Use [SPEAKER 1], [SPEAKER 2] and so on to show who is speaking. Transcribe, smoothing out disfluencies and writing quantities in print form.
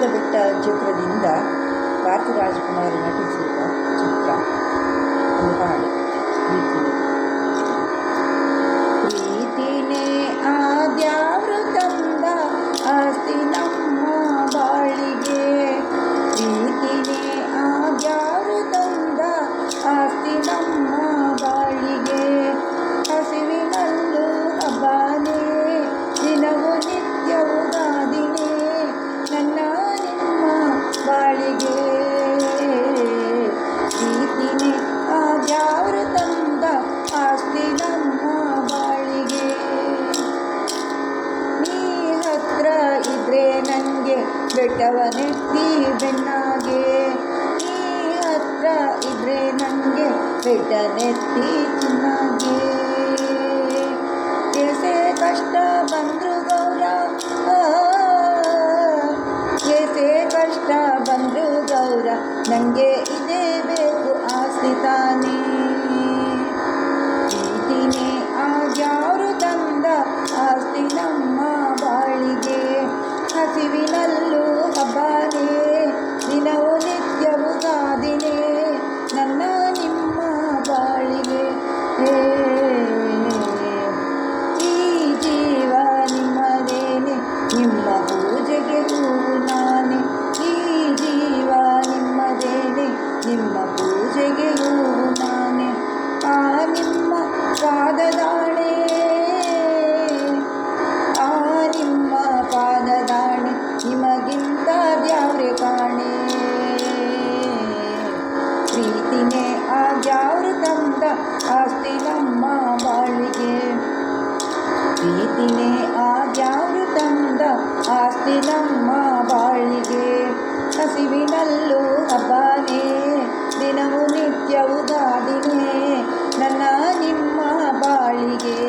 [SPEAKER 1] ಬೆಟ್ಟದ ಬೆಟ್ಟ ಚಿತ್ರದಿಂದ ಭಾರತಿ ರಾಜ್ಕುಮಾರ್ ನಟಿಸಿರುವ ಚಿತ್ರ ಒಂದು ಹಾಡು ಪ್ರೀತಿನೇ ಆದ್ಯಾವೃತಂದ ಆಸ್ತಿ ನಮ್ಮ ಬಾಳಿಗೆ ಪ್ರೀತಿನೇ ಆದ್ಯಾವೃತಂದ ಆಸ್ತಿ ನಮ್ಮ ಬಾಳಿಗೆ ಹಸಿವಿನಲ್ಲೂ ಹಬ್ಬನೇ ದಿನವೂ ನಿತ್ಯವೂ ಗಾದಿನೇ ನನ್ನ ನಿಮ್ಮ ಬಾಳಿಗೆ ಪ್ರೀತಿನೇ ಆದ್ಯಾವೃತಂದ ಆಸ್ತಿ ನಮ್ಮ ಬಾಳಿಗೆ ನೀ ಹತ್ರ ಇದ್ರೆ ನನಗೆ ಬೆಟ್ಟವನೆತ್ತಿ ಬೆನ್ನಾಗೆ ನೀ ಹತ್ರ ಇದ್ರೆ ನನಗೆ ಬೆಟ್ಟನೆತ್ತಿ ಚಿನ್ನಾಗೆ ಎಸೆ ಕಷ್ಟ ಬಂದ್ರು ಗೌರ ಎಸೆ ಕಷ್ಟ ಬಂದ್ರು ಗೌರ ನನಗೆ ಇದೇ ಬೇಕು ಆಸ್ತಿ ತಾನೇ ಪ್ರೀತಿನೇ ಆದ್ಯಾರು ತಂದ ಆಸ್ತಿ ನಮ್ಮ ಬಾಳಿಗೆ ಹಸಿವಿನಲ್ಲೂ ಹಬ್ಬನೇ ದಿನವೂ ನಿತ್ಯವೂ ಗಾದಿನೇ ನನ್ನ ನಿಮ್ಮ ಬಾಳಿಗೆ ಈ ಜೀವ ನಿಮ್ಮದೇನೆ ನಿಮ್ಮ ಪೂಜೆಗೆ ಹೂವು ನಾನೇ ಈ ಜೀವ ನಿಮ್ಮದೇನೆ ನಿಮ್ಮ ಪೂಜೆಗೆ ಹೂವು ನಾನೇ ಆ ನಿಮ್ಮ ಪಾದದಾಣೆ ಆ ನಿಮ್ಮ ಪಾದದಾಣೆ ನಿಮಗಿಂತ ದ್ಯಾವ್ರೆ ಕಾಣೆ ಪ್ರೀತಿನೇ ಆದ್ಯಾವ್ರು ತಂದ ಆಸ್ತಿ ನಮ್ಮ ಬಾಳಿಗೆ ಪ್ರೀತಿನೇ ಆದ್ಯಾವ್ರು ತಂದ ಆಸ್ತಿ ನಮ್ಮ ಬಾಳಿಗೆ ಹಸಿವಿನಲ್ಲೂ ಹಬ್ಬನೇ ದಿನವೂ ನಿತ್ಯವೂ ಗಾದಿನೇ ನನ್ನ ನಿಮ್ಮ ಬಾಳಿಗೆ